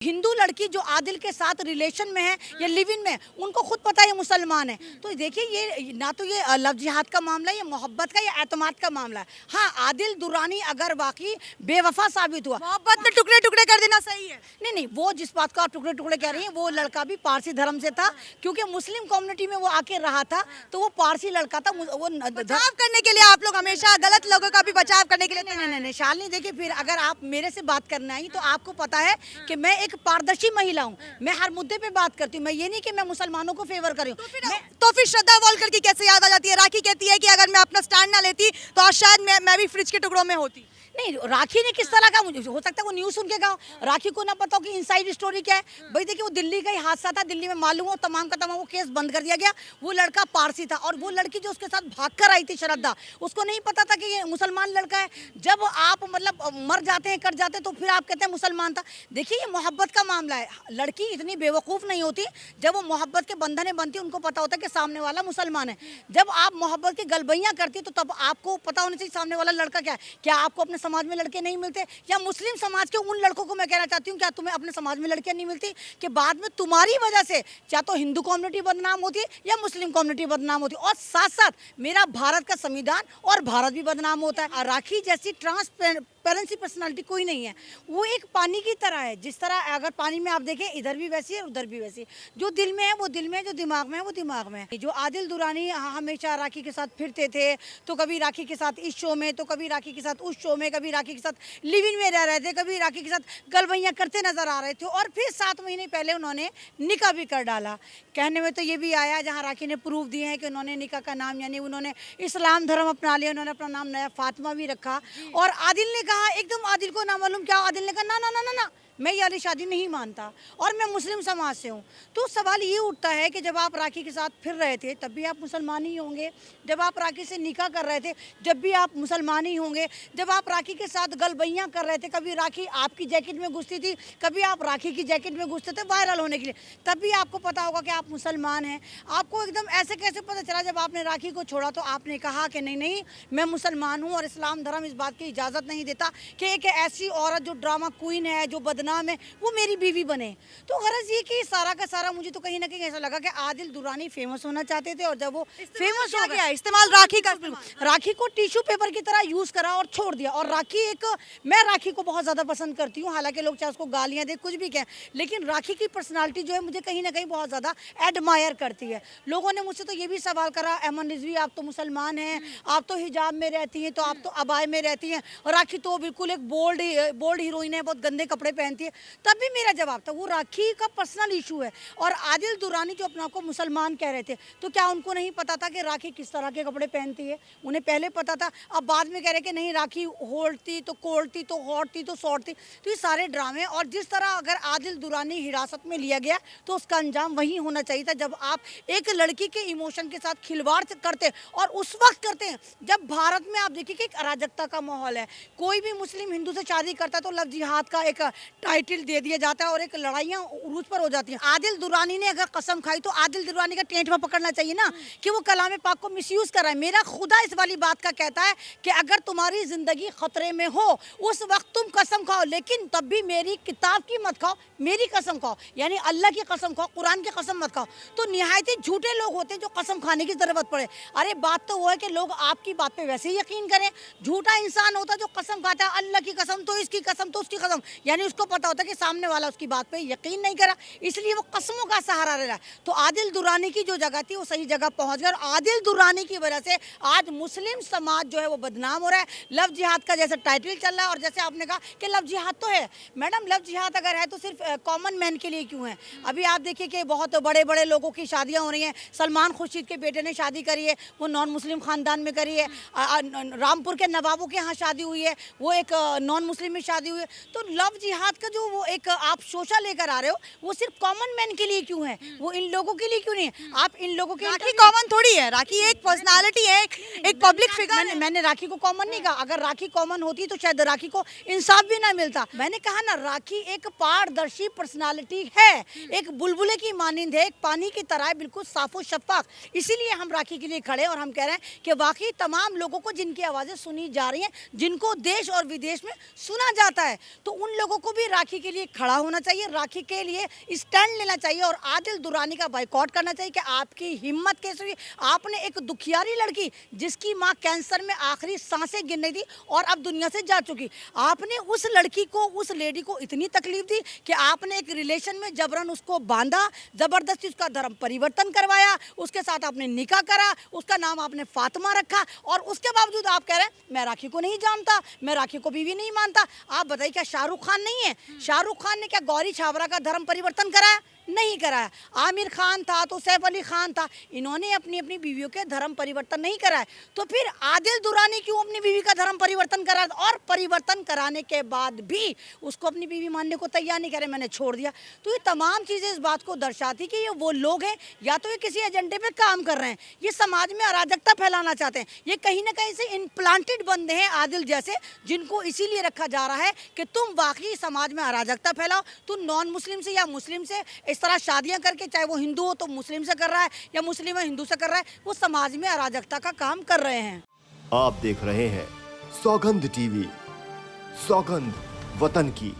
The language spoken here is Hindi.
हिंदू लड़की जो आदिल के साथ रिलेशन में है या लिव इन में है, उनको खुद पता है ये मुसलमान है। तो देखिए ये ना तो ये लव जिहाद का मामला है, ये मोहब्बत का या एतमाद का मामला है। हाँ, आदिल दुरानी अगर वाकई बेवफा साबित हुआ, मोहब्बत में टुकड़े टुकड़े कर देना सही है। नहीं नहीं, वो जिस बात को आप टुकड़े टुकड़े कह रही हैं, वो लड़का भी पारसी धर्म से था, क्योंकि मुस्लिम कम्युनिटी में वो आके रहा था, तो वो पारसी लड़का था। वो बचाव करने के लिए आप लोग हमेशा गलत लोगों का भी बचाव करने के लिए नहीं शालिनी, देखिए फिर अगर आप मेरे से बात करना आई तो आपको पता है कि मैं एक पारदर्शी महिला हूँ, मैं हर मुद्दे पे बात करती हूँ। मैं ये नहीं कि मैं मुसलमानों को फेवर कर रही हूँ। तो फिर श्रद्धा वॉलकर की कैसे याद आ जाती है? राखी कहती है कि अगर मैं अपना स्टैंड ना लेती तो आज शायद मैं भी फ्रिज के टुकड़ों में होती। नहीं, राखी ने किस तरह का, मुझे हो सकता है वो न्यूज़ सुन के कहा, राखी को ना पता हो कि इनसाइड स्टोरी क्या है। भाई देखिए, वो दिल्ली का ही हादसा था, दिल्ली में मालूम हो तमाम का तमाम वो केस बंद कर दिया गया। वो लड़का पारसी था और वो लड़की जो उसके साथ भागकर आई थी श्रद्धा, उसको नहीं पता था कि ये मुसलमान लड़का है। जब आप मतलब मर जाते हैं, कट जाते हैं, तो फिर आप कहते हैं मुसलमान था। देखिए, ये मोहब्बत का मामला है। लड़की इतनी बेवकूफ़ नहीं होती, जब वो मोहब्बत के बंधन में बनती, उनको पता होता है कि सामने वाला मुसलमान है। जब आप मोहब्बत की गलबैयाँ करती, तो तब आपको पता होना चाहिए सामने वाला लड़का क्या है। क्या आपको अपने समाज में लड़के नहीं मिलते? या मुस्लिम समाज के उन लड़कों को मैं कहना चाहती हूँ, क्या तुम्हें अपने समाज में लड़कियां नहीं मिलती कि बाद में तुम्हारी वजह से या तो हिंदू कम्युनिटी बदनाम होती है या मुस्लिम कम्युनिटी बदनाम होती है, और साथ साथ मेरा भारत का संविधान और भारत भी बदनाम होता है। राखी जैसी ट्रांसपेरेंसी पर्सनालिटी कोई नहीं है। वो एक पानी की तरह है, जिस तरह अगर पानी में आप देखें, इधर भी वैसी है उधर भी वैसी है। जो दिल में है वो दिल में है, जो दिमाग में है वो दिमाग में है। जो आदिल दुरानी हमेशा राखी के साथ फिरते थे, तो कभी राखी के साथ इस शो में, तो कभी राखी के साथ उस शो में, कभी राखी के साथ लिव इन में रह रहे थे, कभी राखी के साथ गलबैयाँ करते नजर आ रहे थे, और फिर 7 महीने पहले उन्होंने निकाह भी कर डाला। कहने में तो ये भी आया, जहाँ राखी ने प्रूफ दिए हैं कि उन्होंने निकाह का नाम, यानी उन्होंने इस्लाम धर्म अपना लिया, उन्होंने अपना नाम नया फातिमा भी रखा। और आदिल ने कहा, एकदम आदिल को ना मालूम क्या, आदिल ने कहा ना ना ना ना ना, मैं ये वाली शादी नहीं मानता और मैं मुस्लिम समाज से हूँ। तो सवाल ये उठता है कि जब आप राखी के साथ फिर रहे थे तब भी आप मुसलमान ही होंगे, जब आप राखी से निकाह कर रहे थे जब भी आप मुसलमान ही होंगे, जब आप राखी के साथ गलबैयाँ कर रहे थे, कभी राखी आपकी जैकेट में घुसती थी, कभी आप राखी की जैकेट में घुसते थे वायरल होने के लिए, तब भी आपको पता होगा कि आप मुसलमान हैं। आपको एकदम ऐसे कैसे पता चला जब आपने राखी को छोड़ा तो आपने कहा कि नहीं नहीं, मैं मुसलमान हूँ और इस्लाम धर्म इस बात की इजाज़त नहीं देता कि एक ऐसी औरत जो ड्रामा क्वीन है, जो बदनाम है, वो मेरी बीवी बने। तो गरज ये कि सारा का सारा मुझे तो कहीं ना कहीं ऐसा लगा कि आदिल दुरानी फेमस होना चाहते थे, और जब वो फेमस हो गया, इस्तेमाल राखी का राखी को टिश्यू पेपर की तरह यूज करा और छोड़ दिया। और राखी एक, मैं राखी को बहुत ज़्यादा पसंद करती हूँ, हालांकि लोग चाहे उसको गालियाँ दे, कुछ भी कहें, लेकिन राखी की पर्सनालिटी जो है मुझे कहीं ना कहीं बहुत ज़्यादा एडमायर करती है। लोगों ने मुझसे तो ये भी सवाल करा, अमन रिजवी आप तो मुसलमान हैं, आप तो हिजाब में रहती हैं, तो आप तो अबाए में रहती हैं, और राखी तो बिल्कुल एक बोल्ड हीरोइन है, बहुत गंदे कपड़े पहनती है। तब भी मेरा जवाब था वो राखी का पर्सनल इशू है। और आदिल दुरानी जो अपने आप को मुसलमान कह रहे थे, तो क्या उनको नहीं पता था कि राखी किस तरह के कपड़े पहनती है? उन्हें पहले पता था, अब बाद में कह रहे कि नहीं, राखी होल्डती तो कोल्डती तो हॉटती तो शॉर्टती। तो ये सारे ड्रामे, और जिस तरह अगर आदिल दुरानी हिरासत में लिया गया तो उसका अंजाम वही होना चाहिए था, जब आप एक लड़की के इमोशन के साथ खिलवाड़ करते, और उस वक्त करते हैं जब भारत में आप देखिए कि एक अराजकता का माहौल है। कोई भी मुस्लिम हिंदू से शादी करता है तो लव जिहाद का एक टाइटल दे दिया जाता है और एक लड़ाइयाँ उरूज पर हो जाती हैं। आदिल दुरानी ने अगर कसम खाई तो आदिल दुरानी का टेंट में पकड़ना चाहिए ना, कि वो कलाम पाक को मिसयूज कर रहा है। मेरा खुदा इस वाली बात का कहता है कि अगर तुम्हारी जिंदगी खतरे में हो उस वक्त तुम कसम खाओ, लेकिन तब भी मेरी किताब की मत खाओ, मेरी कसम खाओ, यानी अल्लाह की कसम खाओ, कुरान की कसम मत खाओ। तो निहायत ही झूठे लोग होते हैं जो कसम खाने की जरूरत पड़े। अरे बात तो वो है कि लोग आपकी बात पे वैसे ही यकीन करें। झूठा इंसान होता है जो कसम खाता है, अल्लाह की कसम तो इसकी कसम तो उसकी कसम, यानी उसको पता होता है कि सामने वाला उसकी बात पे यकीन नहीं करा, इसलिए वो कसमों का सहारा ले रहा है। तो आदिल दुरानी की जो जगह थी वो सही जगह पहुंच गया, और आदिल दुरानी की वजह से आज मुस्लिम समाज जो है वो बदनाम हो रहा है। लव जिहाद का जैसे टाइटल चल रहा है, और जैसे आपने कहा कि लव जिहाद तो है, मैडम लव जिहाद अगर है तो सिर्फ कॉमन मैन के लिए क्यों है? अभी आप देखिए कि बहुत बड़े बड़े लोगों की शादियाँ हो रही हैं। सलमान खुर्शीद के बेटे ने शादी करी है, वो नॉन मुस्लिम खानदान में करी है। रामपुर के नवाबों के यहाँ शादी हुई है, वो एक नॉन मुस्लिम में शादी हुई है। तो लव जिहाद का जो वो एक आप सोशल लेकर आ रहे हो, वो सिर्फ कॉमन मैन के लिए क्यों है? वो इन लोगों के लिए क्यों नहीं है? आप इन लोगों के, राखी कॉमन थोड़ी है, राखी एक पर्सनालिटी है, एक पब्लिक फिगर। मैंने राखी को कॉमन नहीं कहा। अगर राखी कॉमन होती तो शायद राखी को इंसाफ भी ना मिलता। मैंने कहा ना, राखी एक पारदर्शी पर्सनालिटी है, एक बुलबुले की मानिंद है, एक पानी की तरह है, बिल्कुल साफो शफाफ। इसीलिए हम राखी के लिए खड़े, और हम कह रहे हैं कि वाकई तमाम लोगों को जिनकी आवाज़ें सुनी जा रही हैं, जिनको देश और विदेश में सुना जाता है, तो उन लोगों को भी राखी के लिए खड़ा होना चाहिए, राखी के लिए स्टैंड लेना चाहिए और आदिल दुरानी का बाइकआउट करना चाहिए कि आपकी हिम्मत कैसे हुई। आपने एक दुखियारी लड़की जिसकी माँ कैंसर में आखिरी सांसें गिन रही थी और अब दुनिया से जा चुकी, आपने उस लड़की को, उस लेडी को इतनी तकलीफ दी कि आपने एक रिलेशन में जबरन उसको बांधा, जबरदस्ती उसका धर्म परिवर्तन करवाया, उसके साथ आपने निकाह करा, उसका नाम आपने फातिमा रखा और उसके बावजूद आप कह रहे हैं मैं राखी को नहीं जानता, मैं राखी को बीवी नहीं मानता। आप बताइए क्या शाहरुख खान नहीं है? शाहरुख खान ने क्या गौरी छाबरा का धर्म परिवर्तन कराया? नहीं कराया। आमिर खान था तो सैफ अली खान था, इन्होंने अपनी अपनी बीवियों के धर्म परिवर्तन नहीं कराया। तो फिर आदिल दुरानी क्यों अपनी बीवी का धर्म परिवर्तन करा और परिवर्तन कराने के बाद भी उसको अपनी बीवी मानने को तैयार नहीं करे, मैंने छोड़ दिया। तो ये तमाम चीज़ें इस बात को दर्शाती कि ये वो लोग हैं या तो ये किसी एजेंडे पे काम कर रहे हैं, ये समाज में अराजकता फैलाना चाहते हैं, ये कहीं ना कहीं से इम्प्लांटेड बंदे हैं आदिल जैसे, जिनको इसीलिए रखा जा रहा है कि तुम वाकई समाज में अराजकता फैलाओ। तुम नॉन मुस्लिम से या मुस्लिम से इस तरह शादियां करके, चाहे वो हिंदू हो तो मुस्लिम से कर रहा है या मुस्लिम है हिंदू से कर रहा है, वो समाज में अराजकता का काम कर रहे हैं। आप देख रहे हैं सौगंध टीवी, सौगंध वतन की।